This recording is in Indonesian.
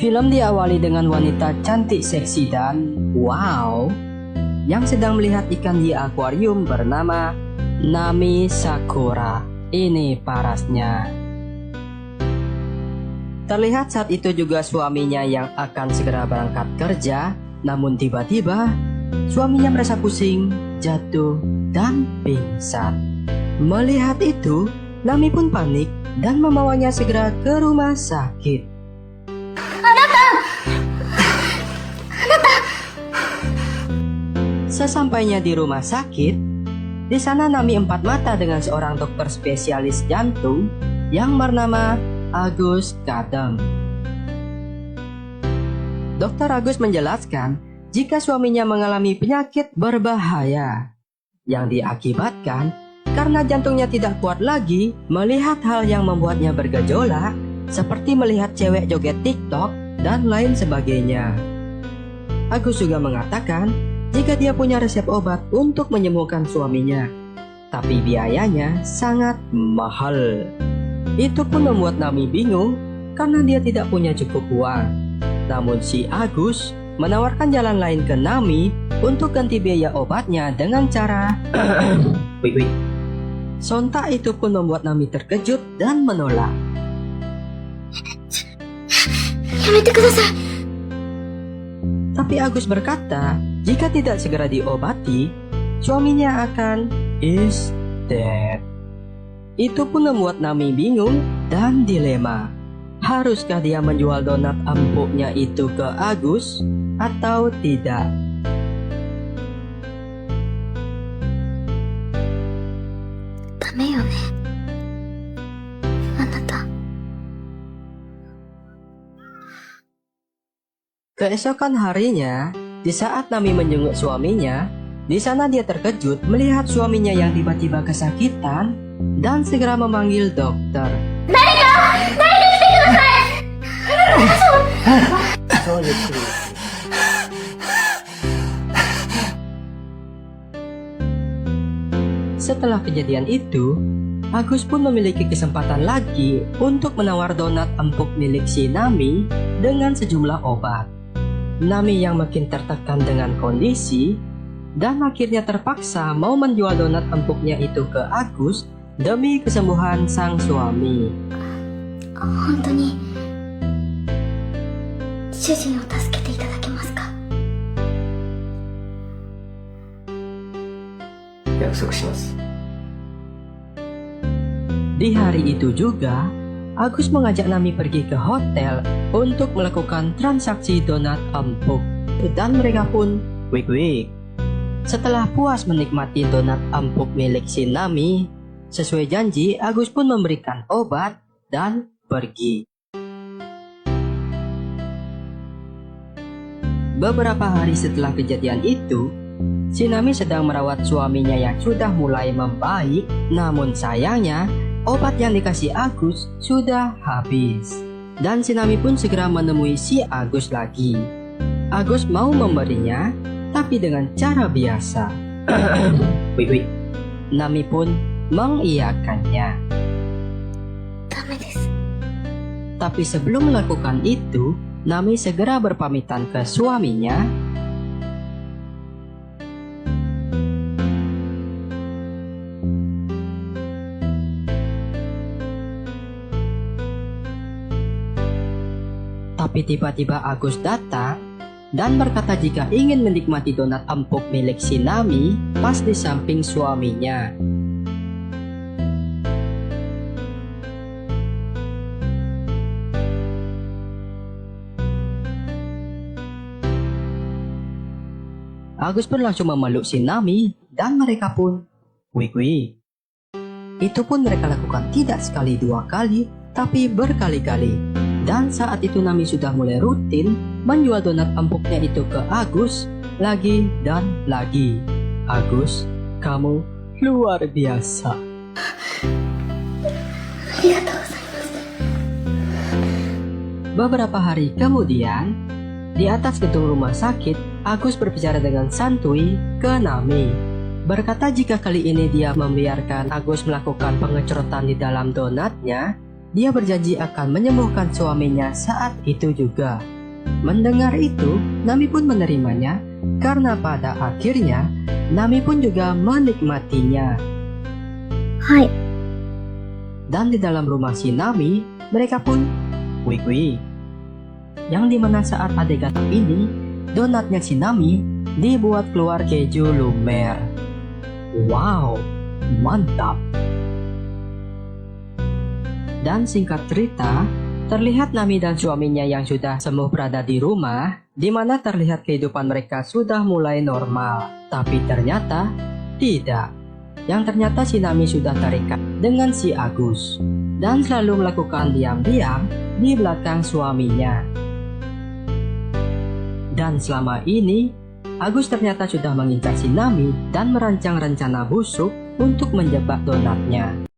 Film diawali dengan wanita cantik seksi dan wow yang sedang melihat ikan di akuarium bernama Nami Sakura. Ini parasnya. Terlihat saat itu juga suaminya yang akan segera berangkat kerja, namun tiba-tiba suaminya merasa pusing, jatuh, dan pingsan. Melihat itu, Nami pun panik dan membawanya segera ke rumah sakit. Sesampainya di rumah sakit, di sana Nami empat mata dengan seorang dokter spesialis jantung yang bernama Agus Kadem. Dokter Agus menjelaskan jika suaminya mengalami penyakit berbahaya yang diakibatkan karena jantungnya tidak kuat lagi melihat hal yang membuatnya bergejolak seperti melihat cewek joget TikTok dan lain sebagainya. Agus juga mengatakan jika dia punya resep obat untuk menyembuhkan suaminya, tapi biayanya sangat mahal. Itu pun membuat Nami bingung karena dia tidak punya cukup uang. Namun si Agus menawarkan jalan lain ke Nami untuk ganti biaya obatnya dengan cara Sontak itu pun membuat Nami terkejut dan menolak. Tapi Agus berkata, jika tidak segera diobati, suaminya akan is dead. Itu pun membuat Nami bingung dan dilema. Haruskah dia menjual donat empuknya itu ke Agus atau tidak? Keesokan harinya, di saat Nami menjenguk suaminya, di sana dia terkejut melihat suaminya yang tiba-tiba kesakitan dan segera memanggil dokter. Setelah kejadian itu, Agus pun memiliki kesempatan lagi untuk menawar donat empuk milik si Nami dengan sejumlah obat. Nami yang makin tertekan dengan kondisi dan akhirnya terpaksa mau menjual donat empuknya itu ke Agus demi kesembuhan sang suami. Di hari itu juga, Agus mengajak Nami pergi ke hotel untuk melakukan transaksi donat empuk. Dan mereka pun wik-wik. Setelah puas menikmati donat empuk milik si Nami, sesuai janji Agus pun memberikan obat dan pergi. Beberapa hari setelah kejadian itu, si Nami sedang merawat suaminya yang sudah mulai membaik, namun sayangnya obat yang dikasih Agus sudah habis. Dan si Nami pun segera menemui si Agus lagi. Agus mau memberinya, tapi dengan cara biasa. Nami pun mengiyakannya. Tapi sebelum melakukan itu, Nami segera berpamitan ke suaminya. Tapi tiba-tiba Agus datang dan berkata jika ingin menikmati donat empuk milik si Nami pas di samping suaminya. Agus pun langsung memeluk si Nami dan mereka pun wik-wik. Itu pun mereka lakukan tidak sekali dua kali, tapi berkali-kali. Dan saat itu Nami sudah mulai rutin menjual donat empuknya itu ke Agus lagi dan lagi. Agus, kamu luar biasa. Beberapa hari kemudian, di atas gedung rumah sakit, Agus berbicara dengan santuy ke Nami. Berkata jika kali ini dia membiarkan Agus melakukan pengecerotan di dalam donatnya, dia berjanji akan menyembuhkan suaminya saat itu juga. Mendengar itu, Nami pun menerimanya, karena pada akhirnya Nami pun juga menikmatinya. はい。 Dan di dalam rumah si Nami, mereka pun kui-kui. Yang dimana saat adegan ini, donatnya si Nami dibuat keluar keju lumer. Wow, mantap. Dan singkat cerita, terlihat Nami dan suaminya yang sudah sembuh berada di rumah, di mana terlihat kehidupan mereka sudah mulai normal. Tapi ternyata tidak. Yang ternyata si Nami sudah terikat dengan si Agus dan selalu melakukan diam-diam di belakang suaminya. Dan selama ini, Agus ternyata sudah mengincar si Nami dan merancang rencana busuk untuk menjebak donatnya.